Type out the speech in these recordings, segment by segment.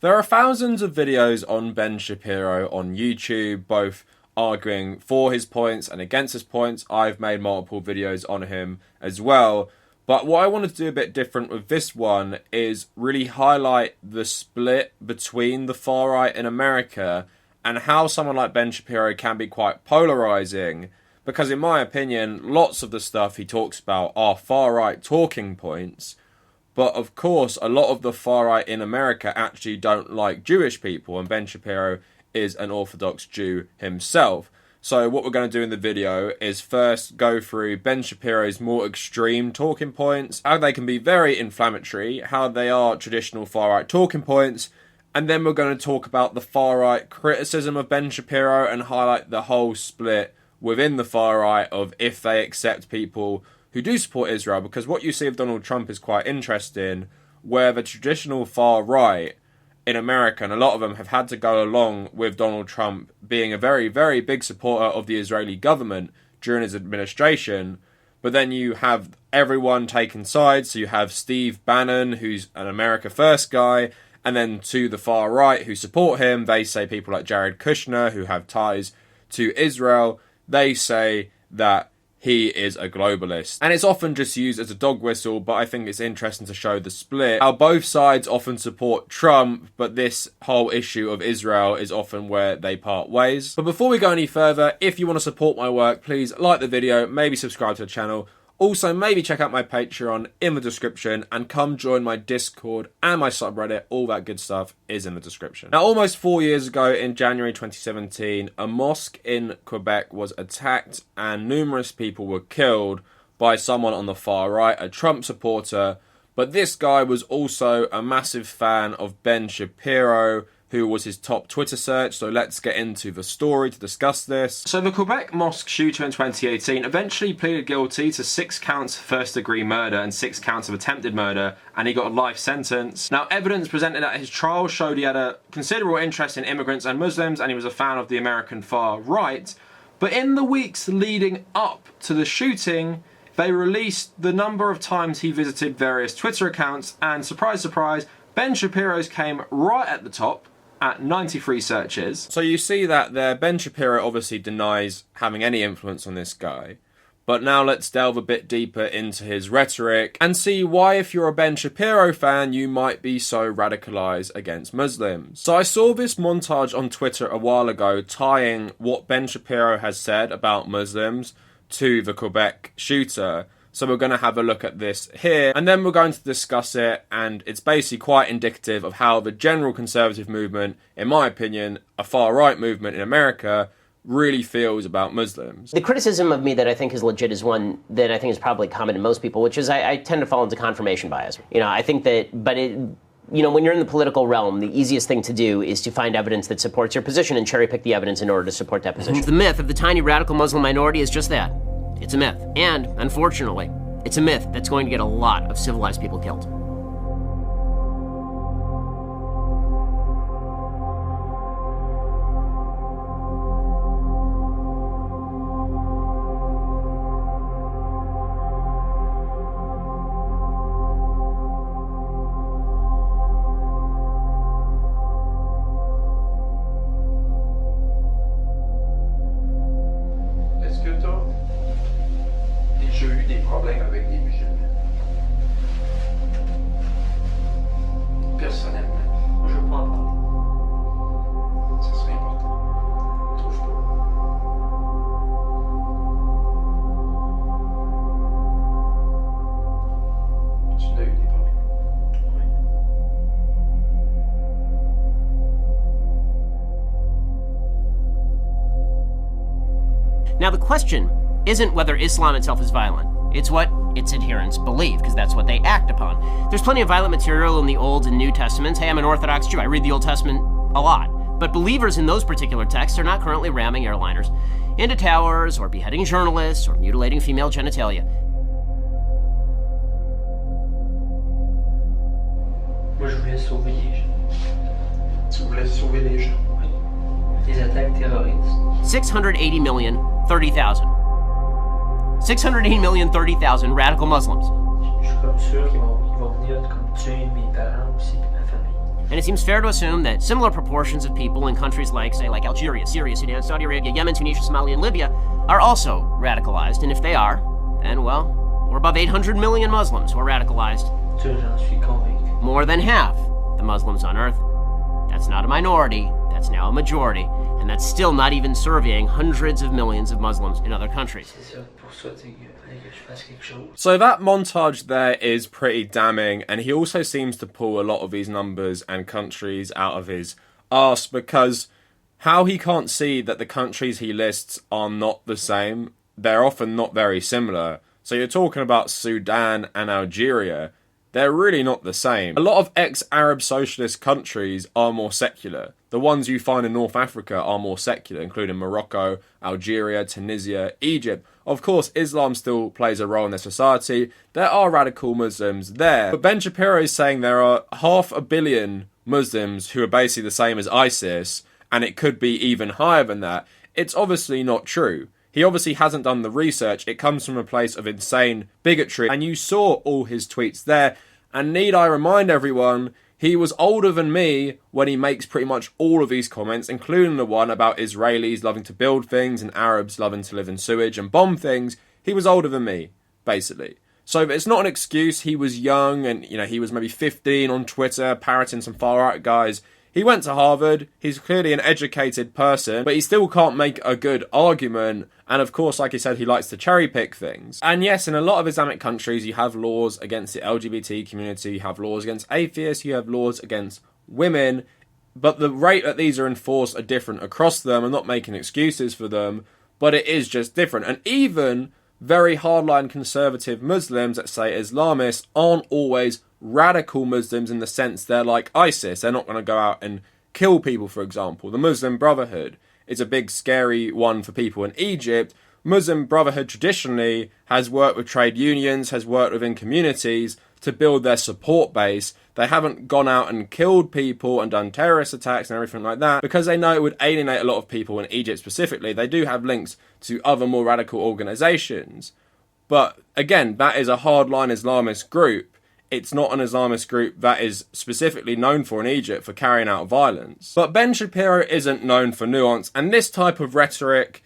There are thousands of videos on Ben Shapiro on YouTube, both arguing for his points and against his points. I've made multiple videos on him as well. But what I wanted to do a bit different with this one is really highlight the split between the far right in America and how someone like Ben Shapiro can be quite polarising. Because in my opinion, lots of the stuff he talks about are far right talking points. But of course, a lot of the far right in America actually don't like Jewish people, and Ben Shapiro is an Orthodox Jew himself. So what we're going to do in the video is first go through Ben Shapiro's more extreme talking points, how they can be very inflammatory, how they are traditional far right talking points, and then we're going to talk about the far right criticism of Ben Shapiro and highlight the whole split within the far right of if they accept people who do support Israel, because what you see of Donald Trump is quite interesting, where the traditional far right in America, and a lot of them have had to go along with Donald Trump being a very, very big supporter of the Israeli government during his administration, but then you have everyone taking sides, so you have Steve Bannon, who's an America First guy, and then to the far right who support him, they say people like Jared Kushner, who have ties to Israel, they say that he is a globalist. And it's often just used as a dog whistle, but I think it's interesting to show the split. How both sides often support Trump, but this whole issue of Israel is often where they part ways. But before we go any further, if you want to support my work, please like the video, maybe subscribe to the channel. Also, maybe check out my Patreon in the description and come join my Discord and my subreddit. All that good stuff is in the description. Now, almost 4 years ago in January 2017, a mosque in Quebec was attacked and numerous people were killed by someone on the far right, a Trump supporter. But this guy was also a massive fan of Ben Shapiro, who was his top Twitter search. So let's get into the story to discuss this. So the Quebec mosque shooter in 2018 eventually pleaded guilty to 6 counts of first-degree murder and 6 counts of attempted murder, and he got a life sentence. Now, evidence presented at his trial showed he had a considerable interest in immigrants and Muslims, and he was a fan of the American far right. But in the weeks leading up to the shooting, they released the number of times he visited various Twitter accounts, and surprise, surprise, Ben Shapiro's came right at the top at 93 searches. So you see that there, Ben Shapiro obviously denies having any influence on this guy. But now let's delve a bit deeper into his rhetoric and see why, if you're a Ben Shapiro fan, you might be so radicalized against Muslims. So I saw this montage on Twitter a while ago tying what Ben Shapiro has said about Muslims to the Quebec shooter. So we're going to have a look at this here, and then we're going to discuss it, and it's basically quite indicative of how the general conservative movement, in my opinion, a far-right movement in America, really feels about Muslims. The criticism of me that I think is legit is one that I think is probably common to most people, which is I tend to fall into confirmation bias. You know, I think that, but it, you know, when you're in the political realm, the easiest thing to do is to find evidence that supports your position and cherry pick the evidence in order to support that position. The myth of the tiny radical Muslim minority is just that. It's a myth. And, unfortunately, it's a myth that's going to get a lot of civilized people killed. Now, the question isn't whether Islam itself is violent. It's what its adherents believe, because that's what they act upon. There's plenty of violent material in the Old and New Testaments. Hey, I'm an Orthodox Jew. I read the Old Testament a lot. But believers in those particular texts are not currently ramming airliners into towers, or beheading journalists, or mutilating female genitalia. Moi, je voulais sauver les gens. Tu voulais sauver les gens? Des attaques terroristes. 680,030,000. 680,030,000 radical Muslims. Je suis comme sûr qu'ils vont venir comme tuer mes parents aussi, ma famille. And it seems fair to assume that similar proportions of people in countries like, say, like Algeria, Syria, Sudan, Saudi Arabia, Yemen, Tunisia, Somalia, and Libya are also radicalized. And if they are, then, well, we're above 800 million Muslims who are radicalized. J'en suis convaincu. More than half the Muslims on Earth. That's not a minority, that's now a majority. And that's still not even surveying hundreds of millions of Muslims in other countries. C'est ça pour ça, tu sais, que fallait que je fasse quelque chose. So that montage there is pretty damning, and he also seems to pull a lot of these numbers and countries out of his arse, because how he can't see that the countries he lists are not the same, they're often not very similar. So you're talking about Sudan and Algeria, they're really not the same. A lot of ex-Arab socialist countries are more secular. The ones you find in North Africa are more secular, including Morocco, Algeria, Tunisia, Egypt. Of course, Islam still plays a role in their society. There are radical Muslims there. But Ben Shapiro is saying there are 500 million Muslims who are basically the same as ISIS, and it could be even higher than that. It's obviously not true. He obviously hasn't done the research. It comes from a place of insane bigotry. And you saw all his tweets there. And need I remind everyone, he was older than me when he makes pretty much all of these comments, including the one about Israelis loving to build things and Arabs loving to live in sewage and bomb things. He was older than me, basically. So it's not an excuse. He was young and, he was maybe 15 on Twitter, parroting some far-right guys. He went to Harvard, he's clearly an educated person, but he still can't make a good argument. And of course, like he said, he likes to cherry pick things. And yes, in a lot of Islamic countries, you have laws against the LGBT community, you have laws against atheists, you have laws against women, but the rate that these are enforced are different across them. I'm not making excuses for them, but it is just different. And even very hardline conservative Muslims, let's say Islamists, aren't always radical Muslims in the sense they're like ISIS. They're not going to go out and kill people, for example. The Muslim Brotherhood is a big scary one for people in Egypt. Muslim Brotherhood traditionally has worked with trade unions, has worked within communities to build their support base. They haven't gone out and killed people and done terrorist attacks and everything like that because they know it would alienate a lot of people in Egypt specifically. They do have links to other more radical organisations. But again, that is a hardline Islamist group. It's not an Islamist group that is specifically known for in Egypt for carrying out violence. But Ben Shapiro isn't known for nuance, and this type of rhetoric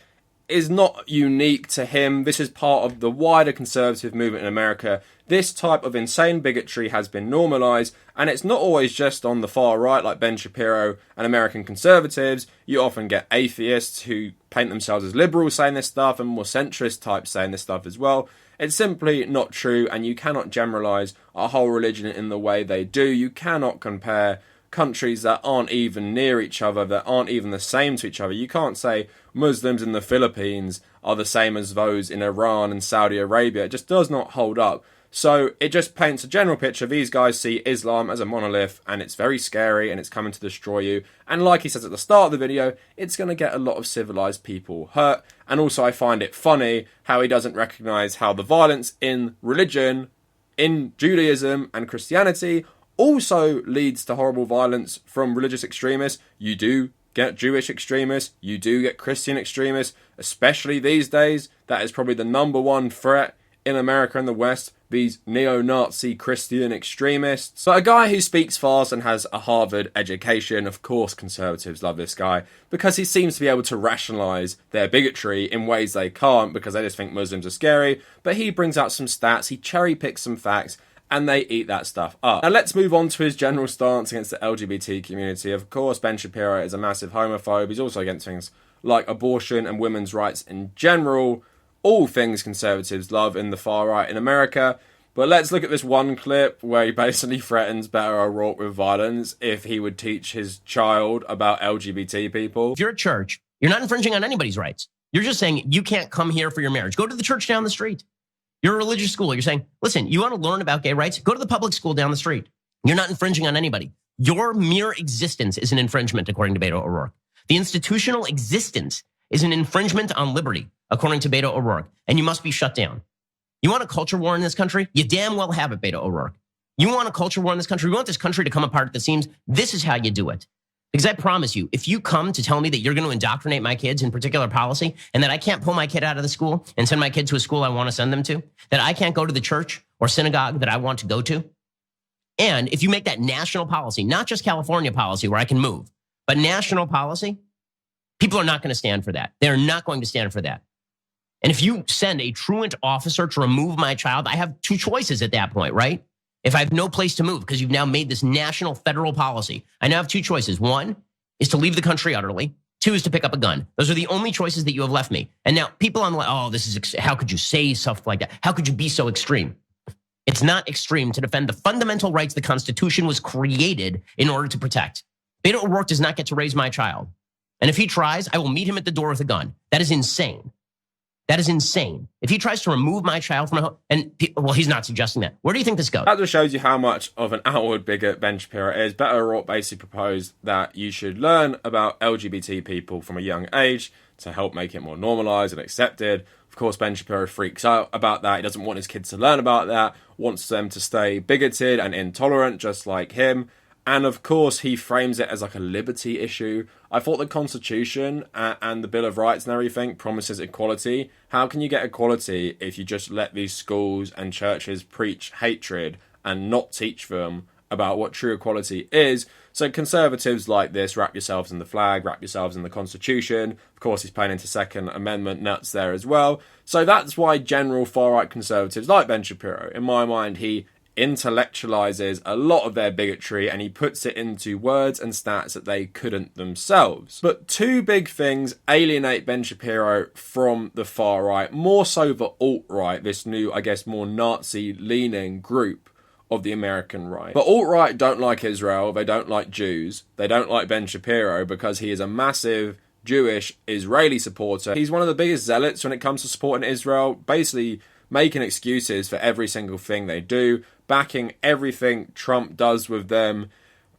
is not unique to him. This is part of the wider conservative movement in America. This type of insane bigotry has been normalised, and it's not always just on the far right like Ben Shapiro and American conservatives. You often get atheists who paint themselves as liberals saying this stuff, and more centrist types saying this stuff as well. It's simply not true, and you cannot generalise a whole religion in the way they do. You cannot compare countries that aren't even near each other, that aren't even the same to each other. You can't say Muslims in the Philippines are the same as those in Iran and Saudi Arabia. It just does not hold up. So it just paints a general picture. These guys see Islam as a monolith, and it's very scary, and it's coming to destroy you. And like he says at the start of the video, it's going to get a lot of civilized people hurt. And also I find it funny how he doesn't recognize how the violence in religion, in Judaism and Christianity also leads to horrible violence from religious extremists. You do get Jewish extremists, you do get Christian extremists, especially these days. That is probably the number one threat in America and the West, these neo-Nazi Christian extremists. But a guy who speaks fast and has a Harvard education, of course conservatives love this guy, because he seems to be able to rationalise their bigotry in ways they can't, because they just think Muslims are scary. But he brings out some stats, he cherry-picks some facts, and they eat that stuff up. Now let's move on to his general stance against the LGBT community. Of course, Ben Shapiro is a massive homophobe. He's also against things like abortion and women's rights in general. All things conservatives love in the far right in America. But let's look at this one clip where he basically threatens Beto O'Rourke with violence if he would teach his child about LGBT people. If you're a church, you're not infringing on anybody's rights. You're just saying you can't come here for your marriage. Go to the church down the street. You're a religious school. You're saying, listen, you want to learn about gay rights? Go to the public school down the street. You're not infringing on anybody. Your mere existence is an infringement, according to Beto O'Rourke. The institutional existence is an infringement on liberty, according to Beto O'Rourke, and you must be shut down. You want a culture war in this country? You damn well have it, Beto O'Rourke. You want a culture war in this country? You want this country to come apart at the seams? This is how you do it. Because I promise you, if you come to tell me that you're going to indoctrinate my kids in particular policy, and that I can't pull my kid out of the school and send my kid to a school I want to send them to, that I can't go to the church or synagogue that I want to go to, And if you make that national policy, not just California policy where I can move, but national policy, people are not going to stand for that. They're not going to stand for that. And if you send a truant officer to remove my child, I have two choices at that point, right? If I have no place to move because you've now made this national federal policy, I now have two choices. One is to leave the country utterly. Two is to pick up a gun. Those are the only choices that you have left me. And now people on like, oh, this is, how could you say stuff like that? How could you be so extreme? It's not extreme to defend the fundamental rights the Constitution was created in order to protect. Beto O'Rourke does not get to raise my child. And if he tries, I will meet him at the door with a gun. That is insane. That is insane. If he tries to remove my child from my home, and well, he's not suggesting that. Where do you think this goes? That just shows you how much of an outward bigot Ben Shapiro is. Beto O'Rourke basically proposed that you should learn about LGBT people from a young age to help make it more normalized and accepted. Of course, Ben Shapiro freaks out about that. He doesn't want his kids to learn about that, wants them to stay bigoted and intolerant just like him. And of course, he frames it as like a liberty issue. I thought the Constitution and the Bill of Rights and everything promises equality. How can you get equality if you just let these schools and churches preach hatred and not teach them about what true equality is? So conservatives like this, wrap yourselves in the flag, wrap yourselves in the Constitution. Of course, he's playing into Second Amendment nuts there as well. So that's why general far-right conservatives like Ben Shapiro, in my mind, he intellectualizes a lot of their bigotry and he puts it into words and stats that they couldn't themselves. But two big things alienate Ben Shapiro from the far right, more so the alt-right, this new, I guess, more Nazi-leaning group of the American right. But alt-right don't like Israel, they don't like Jews, they don't like Ben Shapiro because he is a massive Jewish Israeli supporter. He's one of the biggest zealots when it comes to supporting Israel, basically making excuses for every single thing they do, backing everything Trump does with them.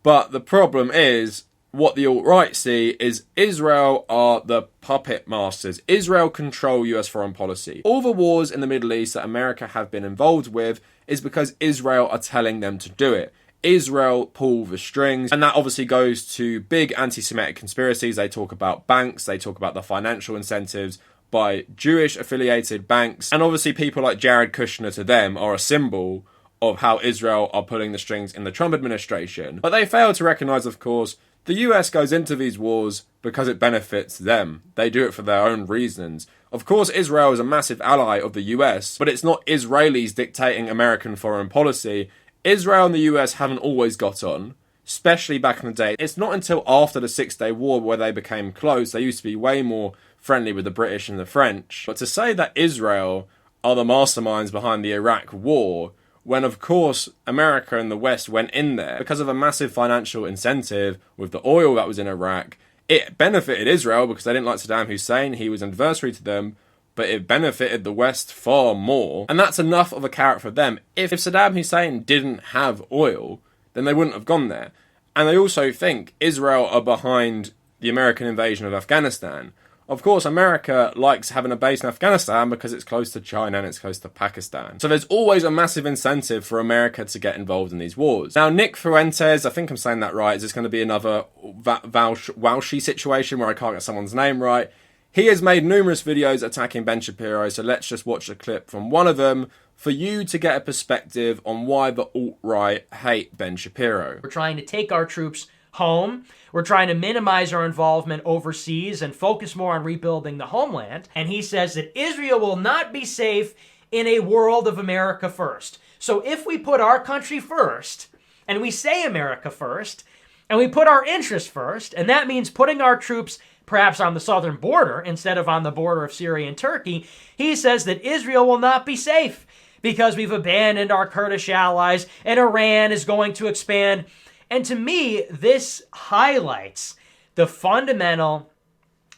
But the problem is, what the alt-right see is Israel are the puppet masters. Israel control US foreign policy. All the wars in the Middle East that America have been involved with is because Israel are telling them to do it. Israel pull the strings, and that obviously goes to big anti-Semitic conspiracies. They talk about banks, they talk about the financial incentives by Jewish affiliated banks, and obviously people like Jared Kushner to them are a symbol of how Israel are pulling the strings in the Trump administration. But they fail to recognize, of course, the US goes into these wars because it benefits them. They do it for their own reasons. Of course, Israel is a massive ally of the US, but it's not Israelis dictating American foreign policy. Israel and the US haven't always got on, especially back in the day. It's not until after the Six-Day War where they became close. They used to be way more friendly with the British and the French. But to say that Israel are the masterminds behind the Iraq war, when of course America and the West went in there because of a massive financial incentive with the oil that was in Iraq, it benefited Israel because they didn't like Saddam Hussein. He was an adversary to them, but it benefited the West far more. And that's enough of a carrot for them. If Saddam Hussein didn't have oil, then they wouldn't have gone there. And they also think Israel are behind the American invasion of Afghanistan. Of course, America likes having a base in Afghanistan because it's close to China and it's close to Pakistan. So there's always a massive incentive for America to get involved in these wars. Now, Nick Fuentes, I think I'm saying that right, is this going to be another Walshy situation where I can't get someone's name right? He has made numerous videos attacking Ben Shapiro, so let's just watch a clip from one of them for you to get a perspective on why the alt-right hate Ben Shapiro. We're trying to take our troops home. We're trying to minimize our involvement overseas and focus more on rebuilding the homeland. And he says that Israel will not be safe in a world of America first. So if we put our country first, and we say America first, and we put our interests first, and that means putting our troops perhaps on the southern border instead of on the border of Syria and Turkey, he says that Israel will not be safe because we've abandoned our Kurdish allies and Iran is going to expand. And to me, this highlights the fundamental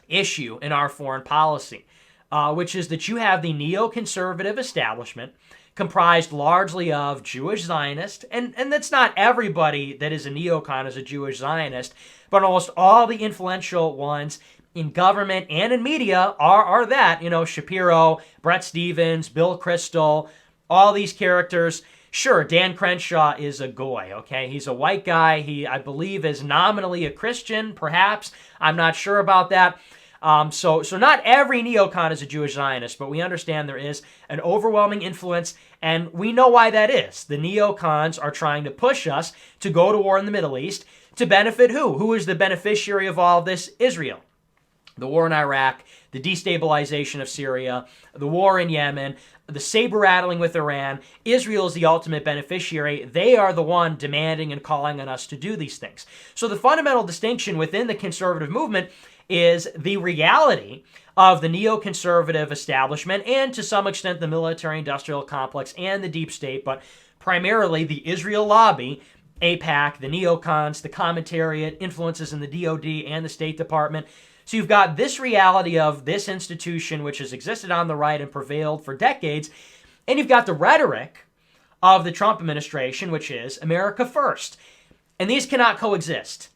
issue in our foreign policy, which is that you have the neoconservative establishment comprised largely of Jewish Zionists, and that's not everybody that is a neocon is a Jewish Zionist, but almost all the influential ones in government and in media are that. You know, Shapiro, Brett Stevens, Bill Kristol, all these characters. Sure, Dan Crenshaw is a goy, okay? He's a white guy. He, I believe, is nominally a Christian, perhaps. I'm not sure about that. So not every neocon is a Jewish Zionist, but we understand there is an overwhelming influence, and we know why that is. The neocons are trying to push us to go to war in the Middle East to benefit who? Who is the beneficiary of all of this? Israel. The war in Iraq, the destabilization of Syria, the war in Yemen, the saber rattling with Iran. Israel is the ultimate beneficiary. They are the one demanding and calling on us to do these things. So the fundamental distinction within the conservative movement is the reality of the neoconservative establishment and to some extent the military-industrial complex and the deep state, but primarily the Israel lobby, AIPAC, the neocons, the commentariat, influences in the DOD and the State Department. So you've got this reality of this institution which has existed on the right and prevailed for decades, and you've got the rhetoric of the Trump administration, which is America first. And these cannot coexist.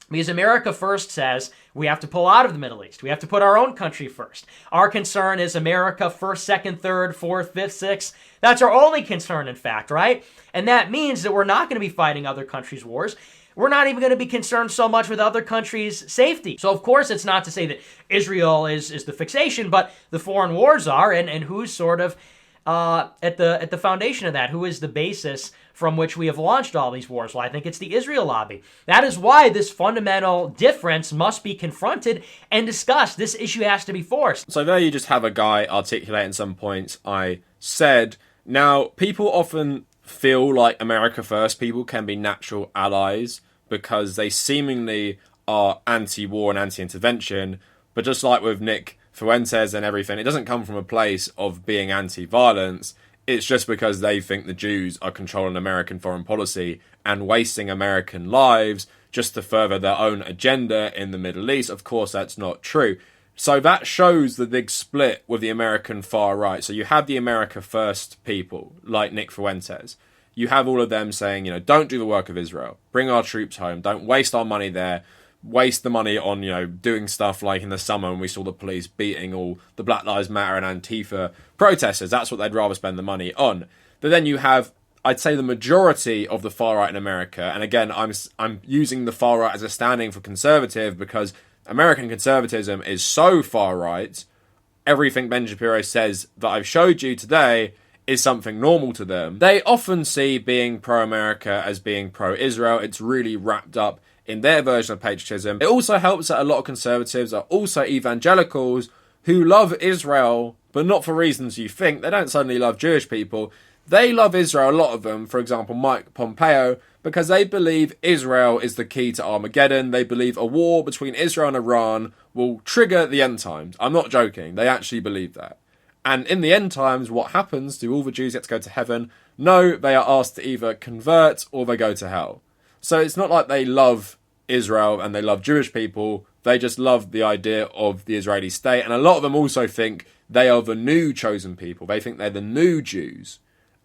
Because America first says we have to pull out of the Middle East. We have to put our own country first. Our concern is America first, second, third, fourth, fifth, sixth. That's our only concern, in fact, right? And that means that we're not going to be fighting other countries' wars. We're not even going to be concerned so much with other countries' safety. So, of course, it's not to say that Israel is the fixation, but the foreign wars are, and who's sort of at the foundation of that? Who is the basis from which we have launched all these wars? Well, I think it's the Israel lobby. That is why this fundamental difference must be confronted and discussed. This issue has to be forced. So there you just have a guy articulating some points I said. Now, people often feel like America First people can be natural allies because they seemingly are anti-war and anti-intervention, but just like with Nick Fuentes and everything, it doesn't come from a place of being anti-violence. It's just because they think the Jews are controlling American foreign policy and wasting American lives just to further their own agenda in the Middle East. Of course, that's not true. So that shows the big split with the American far right. So you have the America First people, like Nick Fuentes. You have all of them saying, don't do the work of Israel. Bring our troops home. Don't waste our money there. Waste the money on, doing stuff like in the summer when we saw the police beating all the Black Lives Matter and Antifa protesters. That's what they'd rather spend the money on. But then you have, I'd say, the majority of the far right in America. And again, I'm using the far right as a standing for conservative because American conservatism is so far right. Everything Ben Shapiro says that I've showed you today is something normal to them. They often see being pro-America as being pro-Israel. It's really wrapped up in their version of patriotism. It also helps that a lot of conservatives are also evangelicals who love Israel, but not for reasons you think. They don't suddenly love Jewish people. They love Israel, a lot of them, for example, Mike Pompeo, because they believe Israel is the key to Armageddon. They believe a war between Israel and Iran will trigger the end times. I'm not joking. They actually believe that. And in the end times, what happens? Do all the Jews get to go to heaven? No, they are asked to either convert or they go to hell. So it's not like they love Israel and they love Jewish people. They just love the idea of the Israeli state. And a lot of them also think they are the new chosen people. They think they're the new Jews.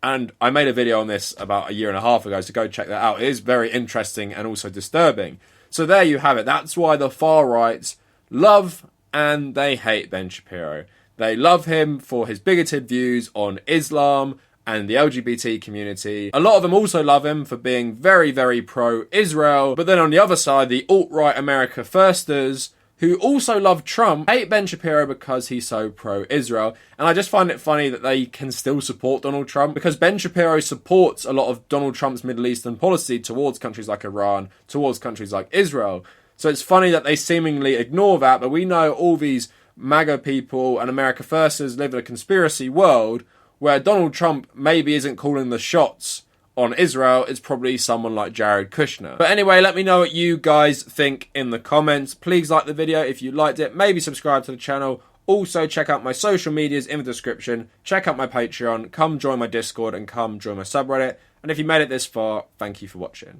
And I made a video on this about a year and a half ago, so go check that out. It is very interesting and also disturbing. So there you have it. That's why the far right love and they hate Ben Shapiro. They love him for his bigoted views on Islam and the LGBT community. A lot of them also love him for being very, very pro-Israel. But then on the other side, the alt-right America Firsters, who also love Trump, hate Ben Shapiro because he's so pro-Israel. And I just find it funny that they can still support Donald Trump because Ben Shapiro supports a lot of Donald Trump's Middle Eastern policy towards countries like Iran, towards countries like Israel. So it's funny that they seemingly ignore that, but we know all these MAGA people and America Firsters live in a conspiracy world where Donald Trump maybe isn't calling the shots on Israel. It's probably someone like Jared Kushner. But anyway, let me know what you guys think in the comments. Please like the video if you liked it. Maybe subscribe to the channel. Also, check out my social medias in the description. Check out my Patreon. Come join my Discord and come join my subreddit. And if you made it this far, thank you for watching.